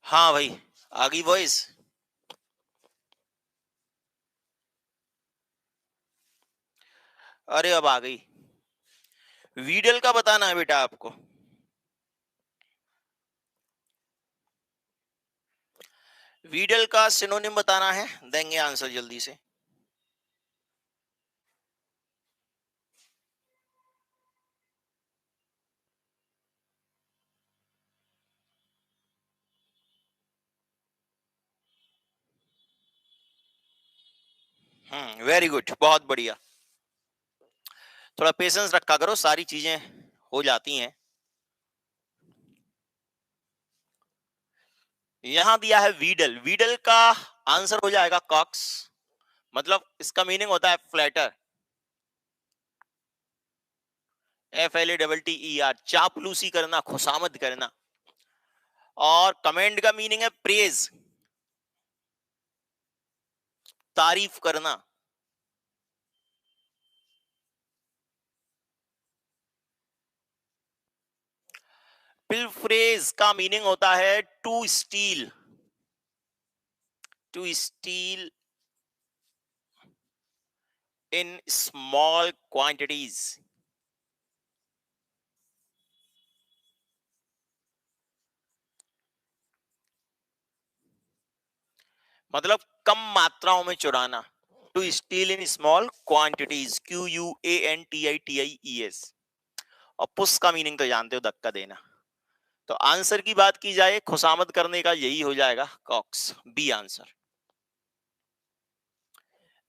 Speaker 1: हाँ भाई, आ गई वॉइस? अरे अब आ गई। वीडल का बताना है बेटा आपको। वीडल का सिनोनिम बताना है, देंगे आंसर जल्दी से। वेरी गुड, बहुत बढ़िया। थोड़ा पेशेंस रखा करो, सारी चीजें हो जाती हैं। यहां दिया है वीडल, वीडल का आंसर हो जाएगा कॉक्स। मतलब इसका मीनिंग होता है फ्लैटर, FLATTER, चापलूसी करना, खुशामद करना। और कमेंड का मीनिंग है प्रेज, तारीफ करना। पिलफ्रेज का मीनिंग होता है to steal, to steal in small quantities. मतलब कम मात्राओं में चुराना, to steal in small quantities, QUANTITIES। और पुश का मीनिंग तो जानते हो, धक्का देना। तो आंसर की बात की जाए खुशामद करने का, यही हो जाएगा कॉक्स, बी आंसर।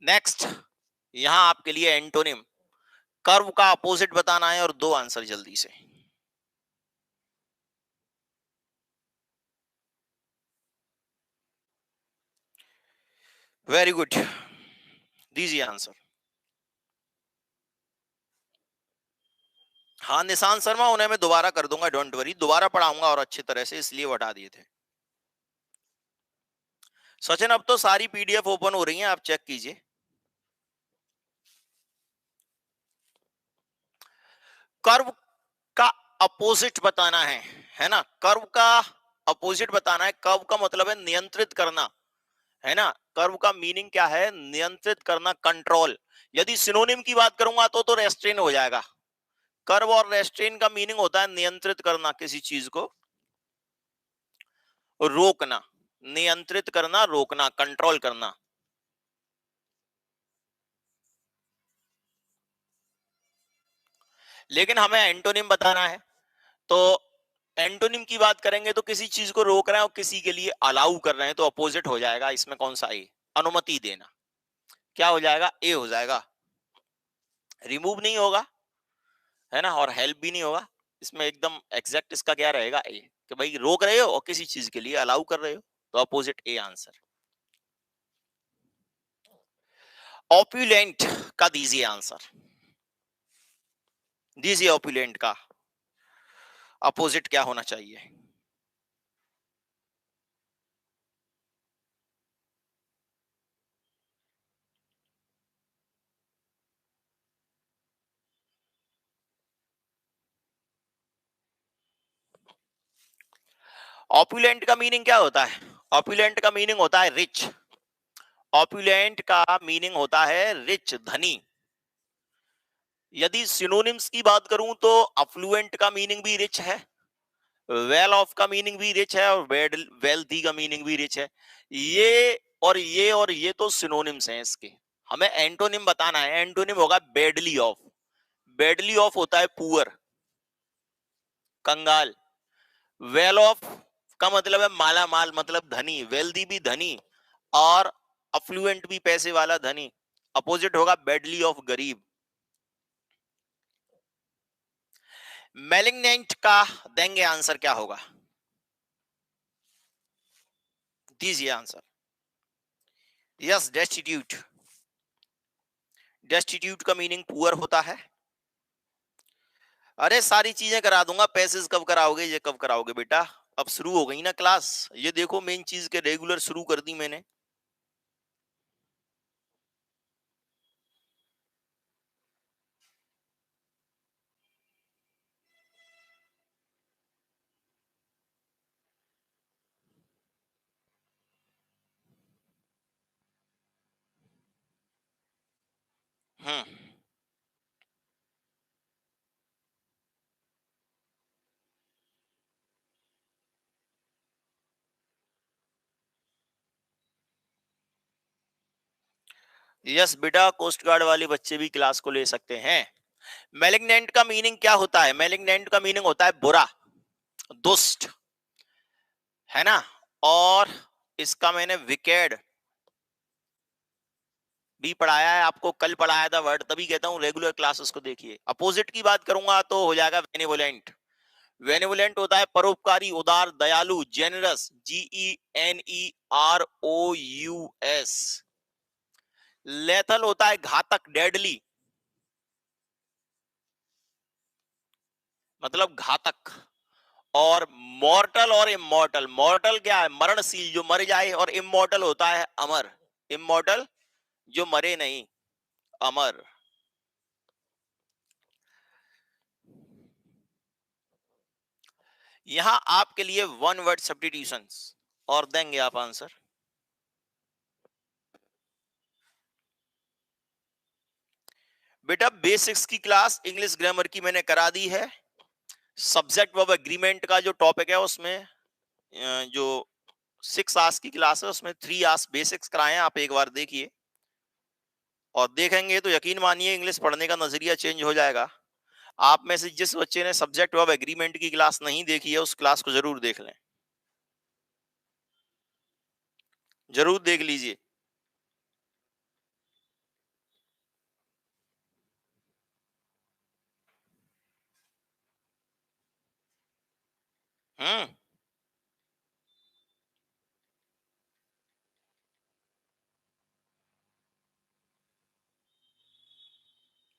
Speaker 1: नेक्स्ट, यहां आपके लिए एंटोनिम, कर्व का अपोजिट बताना है और 2 आंसर जल्दी से। वेरी गुड, दीजिए आंसर। हाँ निशांत शर्मा, उन्हें मैं दोबारा कर दूंगा, डोंट वरी, दोबारा पढ़ाऊंगा और अच्छी तरह से, इसलिए वो हटा दिए थे। सचिन अब तो सारी PDF ओपन हो रही हैं, आप चेक कीजिए। कर्व का अपोजिट बताना है ना, कर्व का अपोजिट बताना है। कर्व का मतलब है नियंत्रित करना, है ना। कर्व का मीनिंग क्या है? नियंत्रित करना, कंट्रोल। यदि सिनोनिम की बात करूंगा तो रेस्ट्रेन हो जाएगा। कर्व और रेस्ट्रेन का मीनिंग होता है नियंत्रित करना, किसी चीज को रोकना, नियंत्रित करना, रोकना, कंट्रोल करना। लेकिन हमें एंटोनिम बताना है, तो एंटोनिम की बात करेंगे तो किसी चीज को रोक रहे हैं और किसी के लिए अलाउ कर रहे हैं, तो अपोजिट हो जाएगा इसमें कौन सा? ए, अनुमति देना। क्या हो जाएगा? ए हो जाएगा। रिमूव नहीं होगा, है ना, और हेल्प भी नहीं होगा। इसमें एकदम एग्जैक्ट इसका क्या रहेगा? ए, कि भाई रोक रहे हो और किसी चीज के लिए अलाउ कर रहे हो, तो अपोजिट ए आंसर। ऑप्यूलेंट का दीजिए आंसर, दीजिए ऑप्यूलेंट का अपोजिट क्या होना चाहिए? ऑप्यूलेंट का मीनिंग क्या होता है? ऑप्यूलेंट का मीनिंग होता है रिच। ऑप्यूलेंट का मीनिंग होता है रिच, धनी। यदि सिनोनिम्स की बात करूं तो अफ्लुएंट का मीनिंग भी रिच है, वेल ऑफ का मीनिंग भी रिच है, और वेल्थी का मीनिंग भी रिच है। ये और ये और ये तो सिनोनिम्स हैं इसके। हमें एंटोनिम बताना है, एंटोनिम होगा बेडली ऑफ। बेडली ऑफ होता है पुअर, कंगाल। वेल ऑफ का मतलब है माला माल, मतलब धनी। वेल्दी भी धनी, और अफ्लुएंट भी पैसे वाला, धनी। अपोजिट होगा बेडली ऑफ, गरीब। मेलिग्नेंट का देंगे आंसर, क्या होगा? दीजिए आंसर। Yes, destitute. डेस्टिट्यूट का मीनिंग पुअर होता है। अरे सारी चीजें करा दूंगा, पैसेज कब कराओगे, ये कब कराओगे बेटा? अब शुरू हो गई ना क्लास, ये देखो मेन चीज के रेगुलर शुरू कर दी मैंने। हम्म, यस बेटा, कोस्ट गार्ड वाले बच्चे भी क्लास को ले सकते हैं। मेलिग्नेंट का मीनिंग क्या होता है? मेलिग्नेंट का मीनिंग होता है बुरा, दुष्ट, है ना। और इसका मैंने विकेड भी पढ़ाया है आपको, कल पढ़ाया था वर्ड, तभी कहता हूं रेगुलर क्लासेस को देखिए। अपोजिट की बात करूंगा तो हो जाएगा बेनिवोलेंट। बेनिवोलेंट होता है परोपकारी, उदार, दयालु, जेनरस, GENEROUS। लेथल होता है घातक, डेडली, मतलब घातक। और मॉर्टल और इमॉर्टल, मॉर्टल क्या है? मरणशील, जो मर जाए, और इमॉर्टल होता है अमर। इमॉर्टल जो मरे नहीं, अमर। यहां आपके लिए वन वर्ड सब्स्टिट्यूशंस और देंगे आप आंसर। बेटा बेसिक्स की क्लास इंग्लिश ग्रामर की मैंने करा दी है। सब्जेक्ट वर्ब एग्रीमेंट का जो टॉपिक है उसमें जो 6 आवर्स की क्लास है उसमें 3 आवर्स बेसिक्स कराए हैं, आप एक बार देखिए और देखेंगे तो यकीन मानिए इंग्लिश पढ़ने का नजरिया चेंज हो जाएगा। आप में से जिस बच्चे ने सब्जेक्ट वर्ब एग्रीमेंट की क्लास नहीं देखी है उस क्लास को जरूर देख लें, जरूर देख लीजिए। हम्म।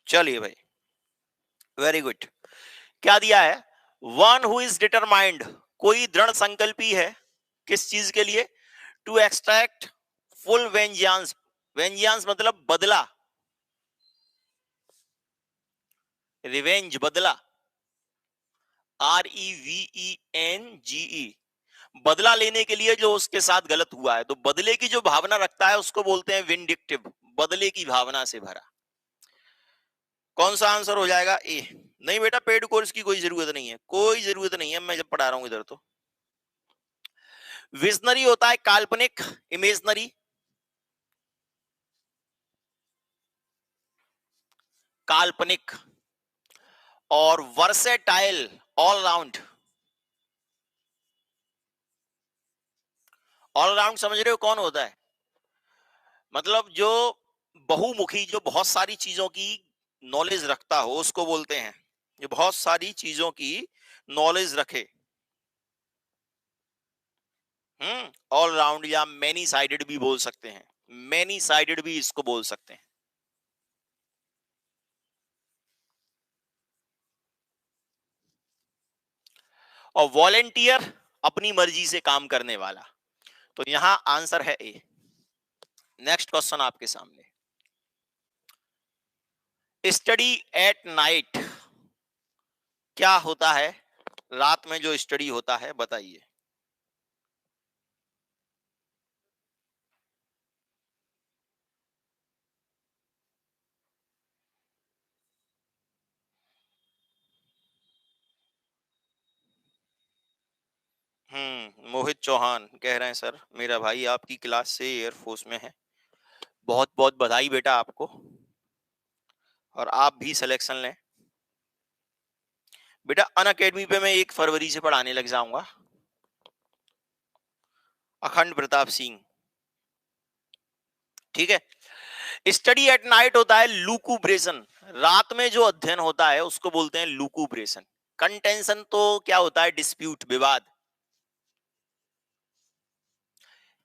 Speaker 1: चलिए भाई, वेरी गुड। क्या दिया है? वन हु इज डिटरमाइंड, कोई दृढ़ संकल्पी है किस चीज के लिए? टू एक्सट्रैक्ट फुल वेंजियांस, वेंजियांस मतलब बदला, रिवेंज बदला, REVENGE, बदला लेने के लिए जो उसके साथ गलत हुआ है। तो बदले की जो भावना रखता है उसको बोलते हैं विंडिक्टिव, बदले की भावना से भरा। कौन सा आंसर हो जाएगा? ए। नहीं बेटा, पेड कोर्स की कोई जरूरत नहीं है, कोई जरूरत नहीं है, मैं जब पढ़ा रहा हूं इधर तो। विजनरी होता है काल्पनिक, इमेजनरी, काल्पनिक, और versatile, all round. All round समझ रहे हो कौन होता है? मतलब जो बहुमुखी, जो बहुत सारी चीजों की नॉलेज रखता हो उसको बोलते हैं, जो बहुत सारी चीजों की नॉलेज रखे। ऑल राउंड या मैनी साइडेड भी बोल सकते हैं, मैनी साइडेड भी इसको बोल सकते हैं। और वॉलेंटियर, अपनी मर्जी से काम करने वाला। तो यहां आंसर है ए। नेक्स्ट क्वेश्चन आपके सामने। स्टडी एट नाइट क्या होता है? रात में जो स्टडी होता है बताइए। मोहित चौहान कह रहे हैं सर मेरा भाई आपकी क्लास से एयरफोर्स में है, बहुत बहुत बधाई बेटा आपको, और आप भी सिलेक्शन लें। बेटा अन अकेडमी पे मैं 1 फरवरी से पढ़ाने लग जाऊंगा। अखंड प्रताप सिंह, ठीक है। स्टडी एट नाइट होता है लुकुब्रेशन, रात में जो अध्ययन होता है उसको बोलते हैं लुकुब्रेशन। कंटेंशन तो क्या होता है? डिस्प्यूट, विवाद।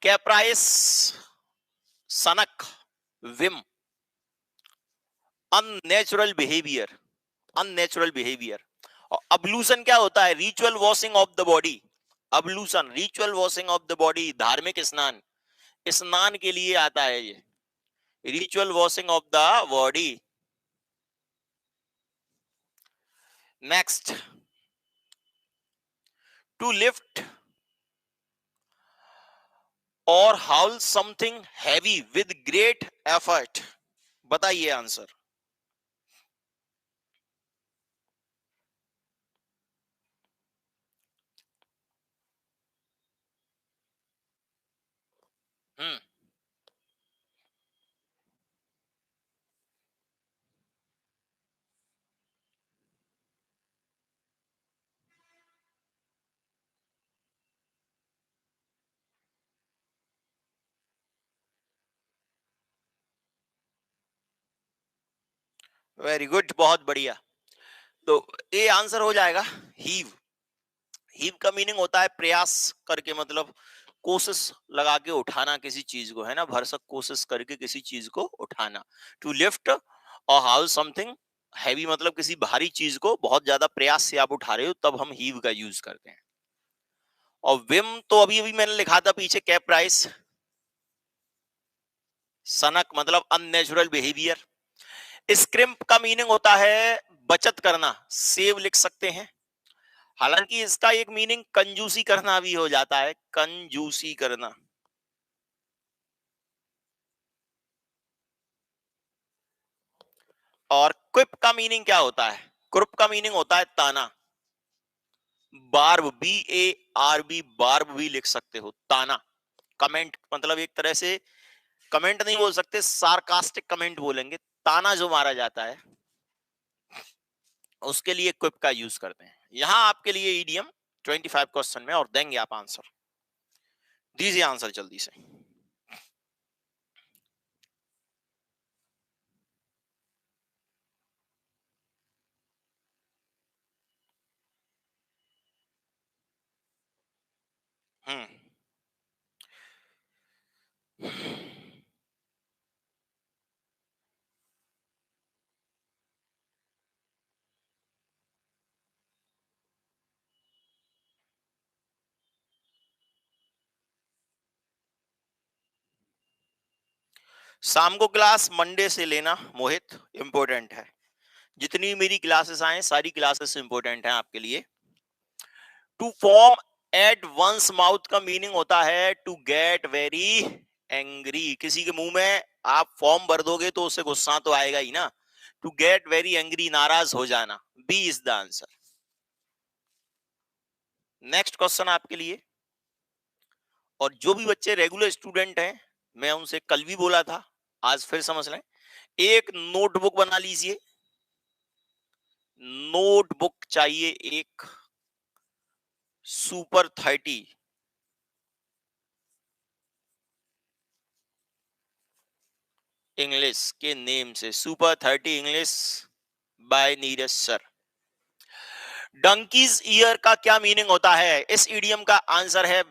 Speaker 1: कैप्राइस, सनक, whim, unnatural behaviour, unnatural behaviour. और अब्लूशन क्या होता है? Ritual washing of the body. Ablution, ritual washing of the body, धार्मिक स्नान, स्नान के लिए आता है ये, ritual washing of the body. Next, to lift और haul something heavy with great effort, बताइए आंसर। हम्म। वेरी गुड, बहुत बढ़िया। तो ये आंसर हो जाएगा हीव। हीव का मीनिंग होता है प्रयास करके, मतलब कोशिश लगा के उठाना किसी चीज को, है ना, भरसक कोशिश करके किसी चीज को उठाना। टू लिफ्ट और हाउ समथिंग हैवी, मतलब किसी भारी चीज को बहुत ज्यादा प्रयास से आप उठा रहे हो, तब हम हीव का यूज करते हैं। और विम तो अभी अभी मैंने लिखा था पीछे, कैप प्राइस। सनक मतलब अननेचुरल बिहेवियर। स्क्रिम्प का मीनिंग होता है बचत करना, सेव लिख सकते हैं। हालांकि इसका एक मीनिंग कंजूसी करना भी हो जाता है, कंजूसी करना। और क्विप का मीनिंग क्या होता है? क्विप का मीनिंग होता है ताना। बार्ब, BARB, बार्ब भी लिख सकते हो, ताना। कमेंट मतलब एक तरह से कमेंट नहीं बोल सकते, सार्कास्टिक कमेंट बोलेंगे। ताना जो मारा जाता है उसके लिए क्विप का यूज करते हैं। यहां आपके लिए ईडियम 25 क्वेश्चन में, और देंगे आप आंसर। दीजिए आंसर जल्दी से। हम्म। शाम को क्लास मंडे से लेना मोहित, इंपॉर्टेंट है। जितनी मेरी क्लासेस आए सारी क्लासेस इंपॉर्टेंट हैं आपके लिए। To form at once mouth का मीनिंग होता है टू गेट वेरी एंग्री। किसी के मुंह में आप फॉर्म भर दोगे तो उसे गुस्सा तो आएगा ही ना। टू गेट वेरी एंग्री, नाराज हो जाना। B is the answer. Next question आपके लिए। और जो भी बच्चे रेगुलर स्टूडेंट हैं, मैं उनसे कल भी बोला था, आज फिर समझ लें। एक नोटबुक बना लीजिए। नोटबुक चाहिए एक सुपर 30। इंग्लिश के नेम से, super 30 English by Neeraj sir. Donkeys year का क्या मीनिंग होता है? इस इडियम का आंसर है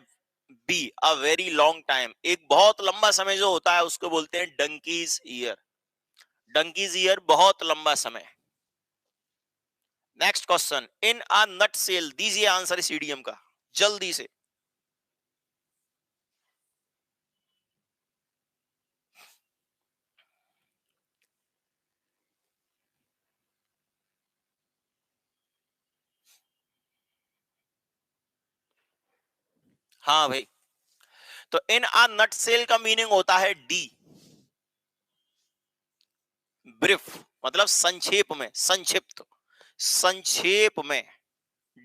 Speaker 1: B, a very long time. एक बहुत लंबा समय जो होता है उसको बोलते हैं डंकीज ईयर। डंकीज ईयर बहुत लंबा समय। नेक्स्ट क्वेश्चन, इन अ नट सेल, दीजिए आंसर इस इडियम का जल्दी से। हाँ भाई, तो इन अ नट सेल का मीनिंग होता है डी, ब्रीफ। मतलब संक्षेप में, संक्षिप्त, संक्षेप में।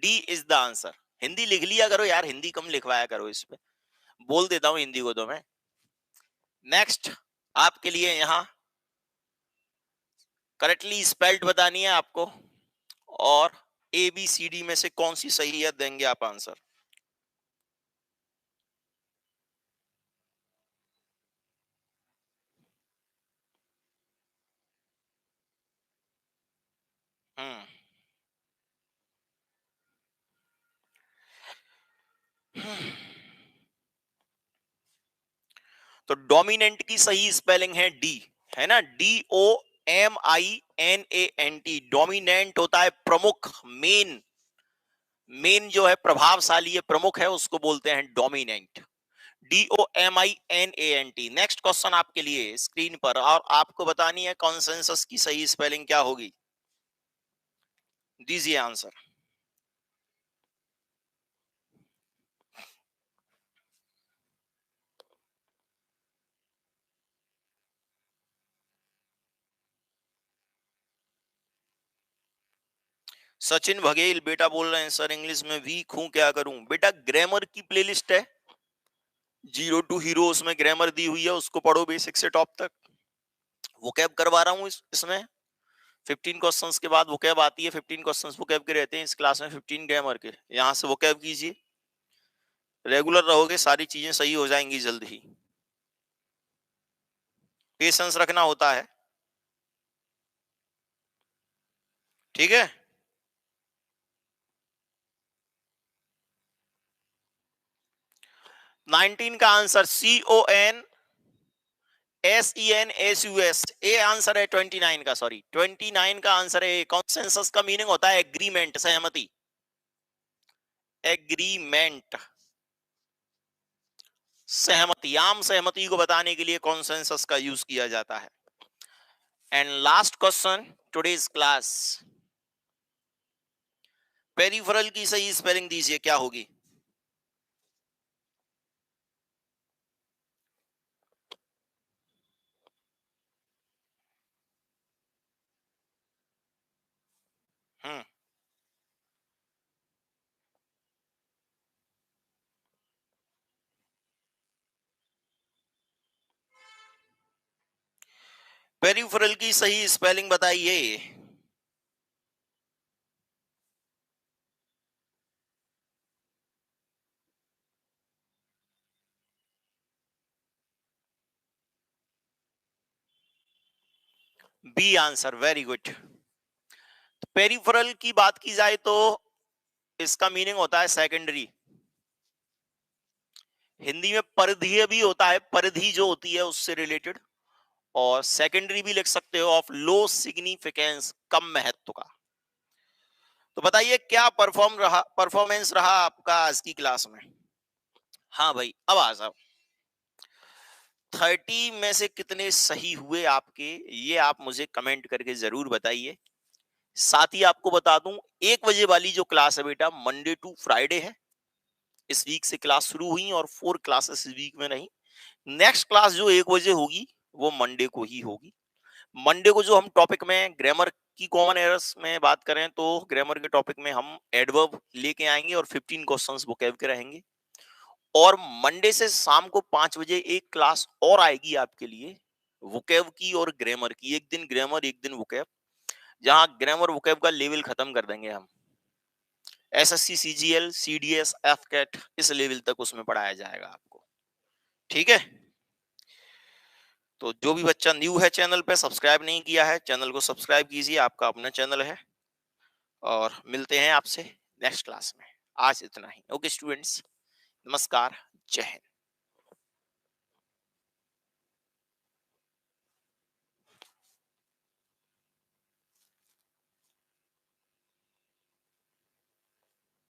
Speaker 1: D is the answer. Hindi लिख लिया करो यार, हिंदी कम लिखवाया करो इस पे। बोल देता हूं हिंदी को तो मैं। नेक्स्ट आपके लिए यहां करेक्टली स्पेल्ड बतानी है आपको, और ABCD में से कौन सी सही है, देंगे आप आंसर। हम्म। तो डोमिनेंट की सही स्पेलिंग है डी, है ना, DOMINANT। डोमिनेंट होता है प्रमुख, मेन। मेन जो है प्रभावशाली है, प्रमुख है, उसको बोलते हैं डोमिनेंट। DOMINANT। नेक्स्ट क्वेश्चन आपके लिए स्क्रीन पर, और आपको बतानी है कॉन्सेंसस की सही स्पेलिंग क्या होगी। दीजिए आंसर। सचिन बघेल बेटा बोल रहे हैं सर इंग्लिश में वीक हूं, क्या करूं? बेटा ग्रामर की प्लेलिस्ट है, जीरो टू हीरो, उसमें ग्रामर दी हुई है, उसको पढ़ो बेसिक से टॉप तक। वोकैब करवा रहा हूँ इसमें 15 क्वेश्चंस के बाद वोकैब आती है। 15 क्वेश्चंस वोकैब के रहते हैं इस क्लास में, 15 ग्रामर के। यहाँ से वोकैब कीजिए, रेगुलर रहोगे सारी चीजें सही हो जाएंगी जल्द ही। पेशेंस रखना होता है, ठीक है। 19 का आंसर CONSENSUS, ए आंसर है 29 का, सॉरी 29 का आंसर है। कॉन्सेंसस का मीनिंग होता है एग्रीमेंट, सहमति, एग्रीमेंट, सहमति। आम सहमति को बताने के लिए कॉन्सेंसस का यूज किया जाता है। And last question today's class, peripheral की सही स्पेलिंग दीजिए, क्या होगी? हम्म। पेरिफेरल की सही स्पेलिंग बताइए। B answer, very good. Peripheral की बात की जाए तो इसका मीनिंग होता है सेकेंडरी। हिंदी में परिधीय भी होता है, परिधि जो होती है उससे रिलेटेड। और सेकेंडरी भी लिख सकते हो, ऑफ लो सिग्निफिकेंस, कम महत्व का। तो बताइए क्या परफॉर्मेंस रहा आपका आज की क्लास में? हाँ भाई, अब आ जाओ। 30 में से कितने सही हुए आपके, ये आप मुझे कमेंट करके जरूर बताइए। साथ ही आपको बता दूं, 1 बजे वाली जो क्लास है बेटा, मंडे टू फ्राइडे है। इस वीक से क्लास शुरू हुई और 4 क्लासेस इस वीक में रही। नेक्स्ट क्लास जो 1 बजे होगी वो मंडे को ही होगी। मंडे को जो हम टॉपिक में ग्रामर की कॉमन एरर्स में बात करें तो ग्रामर के टॉपिक में हम एडवर्ब लेके आएंगे और 15 क्वेश्चंस वोकैब के रहेंगे। और मंडे से शाम को 5 बजे एक क्लास और आएगी आपके लिए, वोकैब की और ग्रामर की। एक दिन ग्रामर, एक दिन वोकैब, जहां ग्रामर वोकैब का लेवल खत्म कर देंगे हम। एसएससी, सीजीएल, सीडीएस, एफकेट, इस लेवल तक उसमें पढ़ाया जाएगा आपको। ठीक है। तो जो भी बच्चा न्यू है चैनल पे, सब्सक्राइब नहीं किया है, चैनल को सब्सक्राइब कीजिए, आपका अपना चैनल है। और मिलते हैं आपसे नेक्स्ट क्लास में। आज इतना ही। ओके स्टूडेंट्स, नमस्कार, जय हिंद।